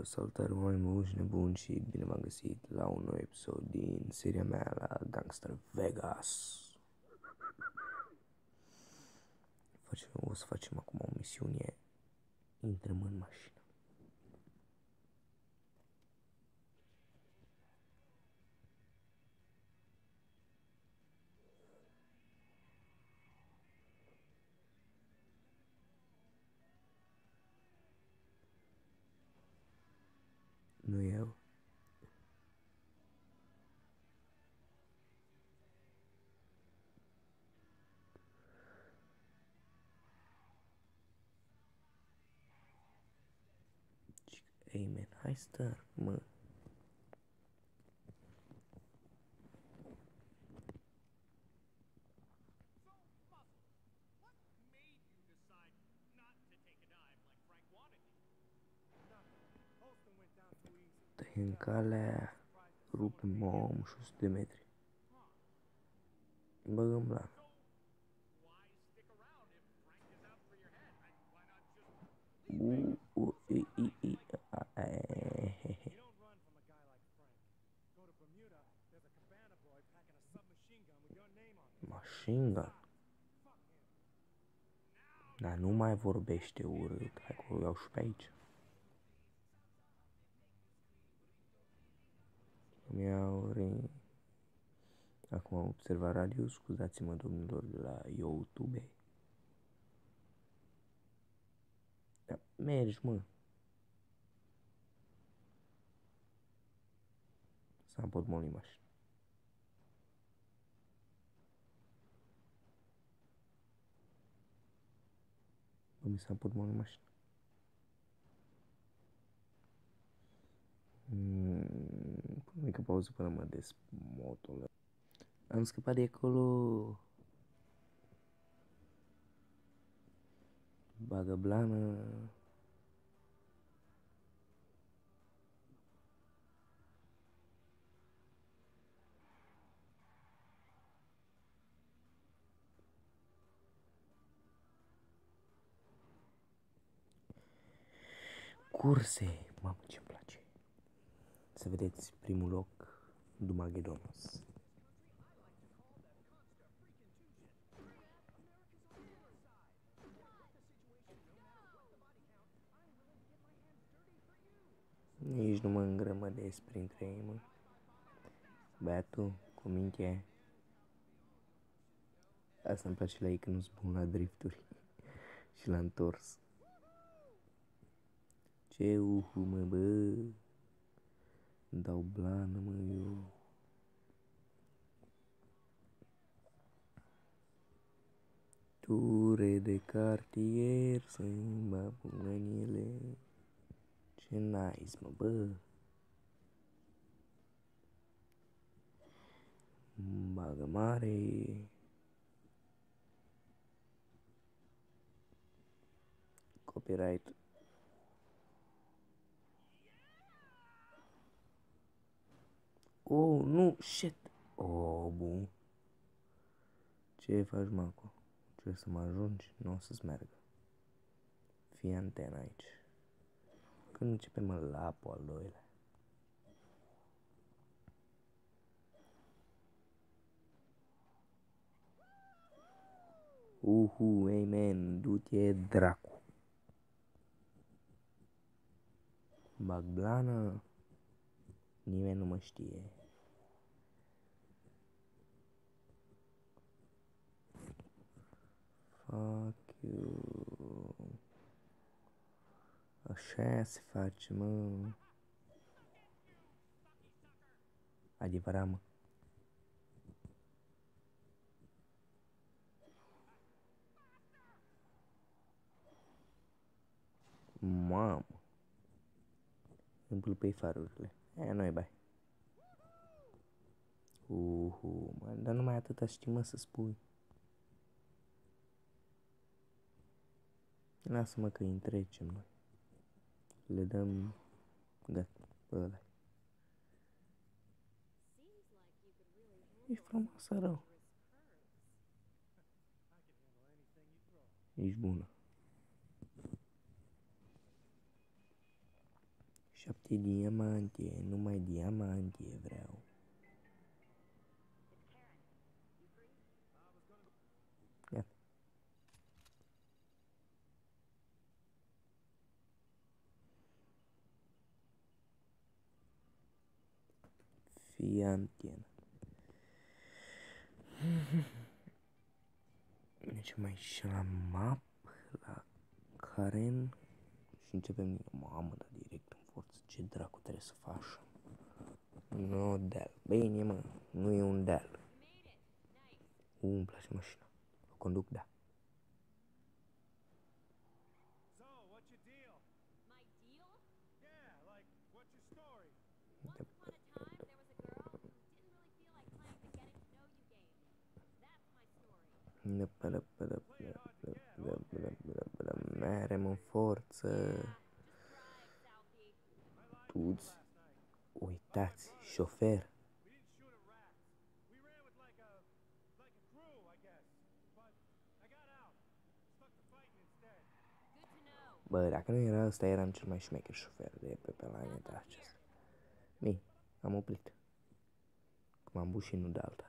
Salutare oameni buni și nebuni și bine v-am găsit la un nou episod din seria mea la Gangster Vegas. O să facem acum o misiune, intrăm în mașină. Nu eu. Ei, man, hai star, mă. Tăi în calea, rupem-o 100 de metri. Băgăm la. Machine gun. Dar nu mai vorbește urât, hai că o iau și pe aici. Acum am observat radio, scuzați-mă domnilor de la YouTube. Da, mergi, mă. Să-mi pot moli mașina. Bă, mi s-a pot moli mașina. Pun o mică pauză până mă desmotolă. Am scăpat de acolo. Bagă blană. Curse. Mamă, ce-mi place. Să vedeți primul loc, Dumagedonos. Nici nu mă îngrămădesc printre ei, mă. Băiatul, cu mintea. Asta îmi place la ei, că nu-s bun la drifturi și la întors. Ce mă, bă. Dau blană, mă, eu. Ture de cartier să-mi bag mâinile. Ce nice, mă, bă. Bagă mare. Copyright. Oh, nu, shit. Oh, bun. Ce faci, Maco? Trebuie să mă ajungi? Nu o să-ți meargă. Fii antena aici. Când începem lapul al doilea. Hey man, du-te dracu. Bag blană. Nimeni nu mă știe. Fuck you. Așa se face, mă. Adevărat, mă. Mamă. Îmi pâlpăi farurile. Nu-i bai. Man, dar numai atâta știi, mă, să spui. Lasă-mă că îi întrecem noi. Le dăm gata pe ăla. Ești frumoasă rău. Ești bună. 7 diamante, numai diamante vreau. Ia. Fii antenă. Deci mai și la map, la Karen și începem din mamă, dar direct în forță. Ce dracu trebuie să faci? No deal. Bine, mă, nu e un deal. Îmi place mașina. O conduc, da. Merem în forță. Toți. Uitați, șofer. Bă, dacă nu era ăsta, eram cel mai șmecher șofer de pe planeta aceasta. Bine, am oprit. Că m-am bușit, nu de alta.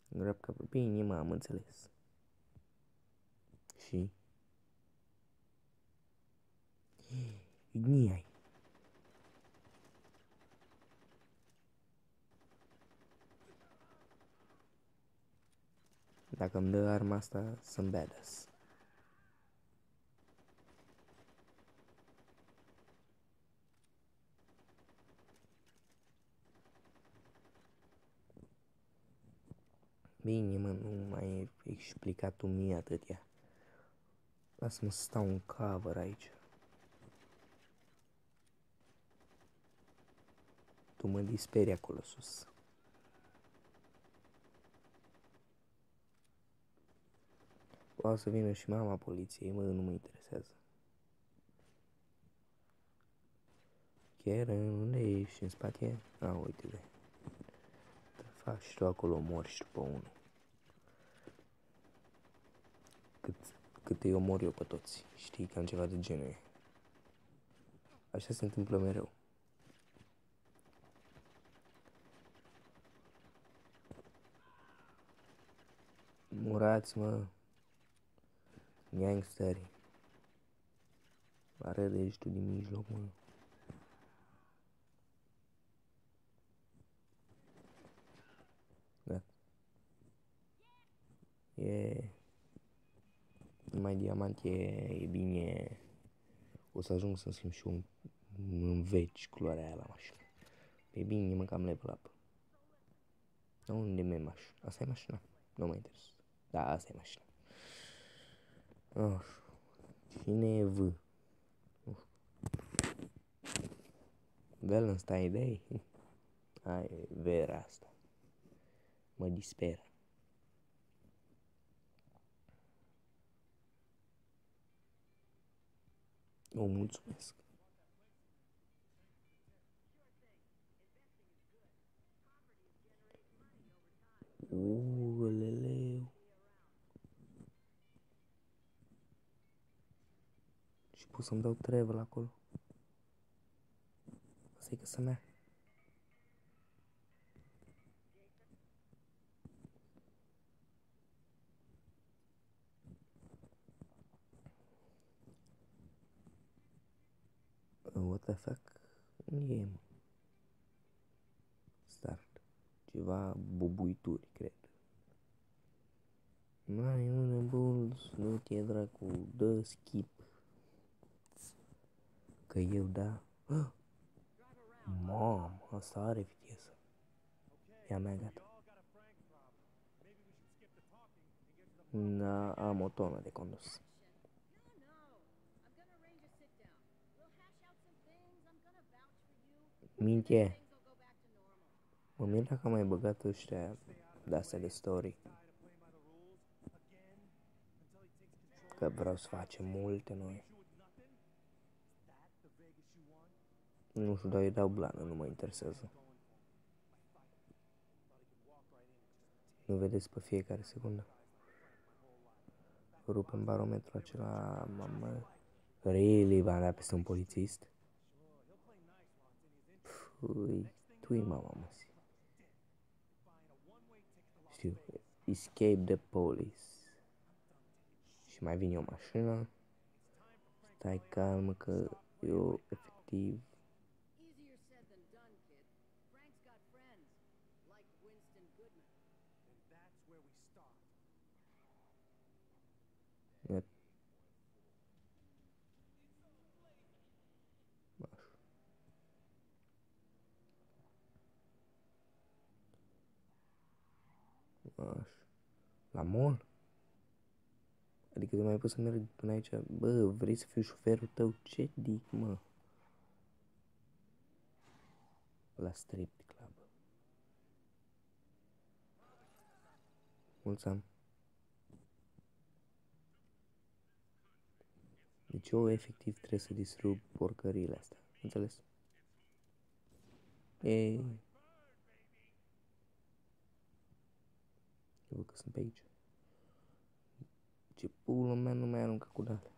Grab că bine, mă, am înțeles. Și? Igniai. Dacă îmi dă arma asta, sunt badass. Bine, mă, nu mai ai explicat tu mie atâtea. Lasă-mă să stau în cover aici. Tu mă disperi acolo sus. Poate să vină și mama poliției, mă, nu mă interesează. Chiar unde ești? În spate? A, uite-te. Te faci tu acolo, mori și tu pe unul. Cât îi omor eu pe toți. Știi, cam ceva de genul. Așa se întâmplă mereu. Murați, mă. Gangsteri. Are ești tu din mijloc, mă. Gata. E... Numai diamant e bine. O să ajung să-mi schimb și un în veci culoarea aia la mașină. E bine, mă, cam level up. Unde mi-e mașina? Asta e mașina? Nu mă interesează. Da, asta e mașina. Cine e V? Valentine's Day? Ai, vera asta. Mă disperă. O mulțumesc. Leleu. Și pot să-mi dau travel acolo. Asta e casa mea. What the fuck? E, mă. Start. Ceva bubuituri, cred. Mai un bulls, nu te dracu, dă skip. Că eu da. Mamă, asta are viteză. Ia mea, gata. Da, am o tonă de condus. Minte. Mă mir dacă am mai băgat ăștia de-astea de story. Că vreau să facem multe noi. Nu știu, dar îi dau blană, nu mă interesează. Nu vedeți pe fiecare secundă? Rupem barometrul acela, mamă. Really, v-am dat peste un polițist? Păi, tu-i mama, mă. Știu, escape the police. Și mai vine o mașină. Stai calmă că eu, efectiv... Așa. La mall? Adică de mai pot să merg până aici? Bă, vrei să fiu șoferul tău? Ce dic, mă? La strip club. Mulți am. Deci eu efectiv trebuie să distrug porcările astea. Înțeles? Ei. Eu văd că sunt pe aici. Ce pulă mea nu mai aruncă cu date.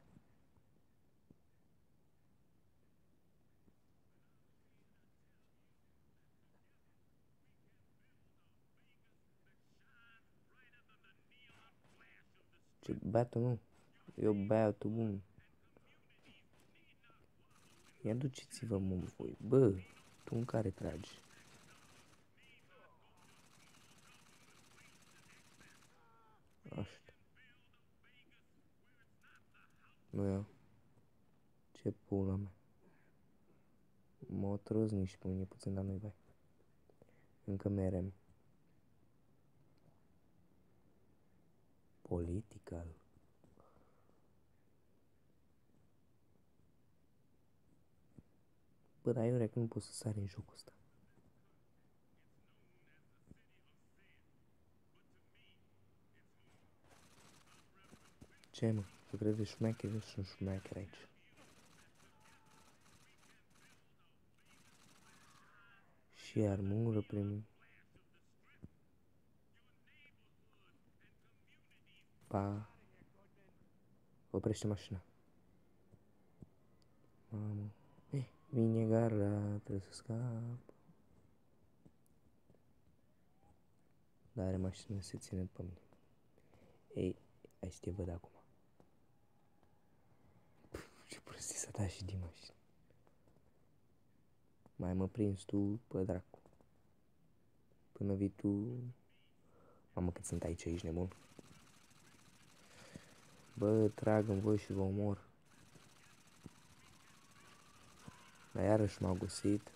Ce băiatul nu. Eu băiatul bun. Ia duceți-vă mă voi. Bă, tu în care tragi? Așa. Nu eu. Ce pula mea. Mă trăzni și pe mine puțin, dar nu-i vai. Încă merem. Political. Bă, dar eu că nu pot să sari în jocul ăsta. Ce, mă? Tu crezi șmecher? Eu sunt șmecher aici. Și armură prin... Pa. Oprește mașina. Mamă. Vine gara, trebuie să scap. Dar are mașină, se ține după mine. Ei, hai să te văd acum. Ce prostie s-a dat și din mașină. Mai mă prins tu, pe dracu. Până vii tu... Mamă, cât sunt aici, ești nebun. Bă, trag în voi și vă omor. Dar iarăși m-au găsit.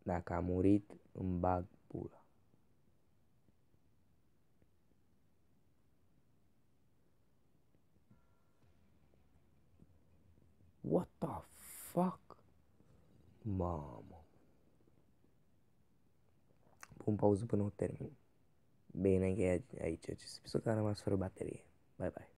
Dacă a murit, îmi bag pula. What the fuck? Mamă. Pun pauză până o termin. Bine, încheiat aici acest episod, a rămas fără baterie. Bye bye.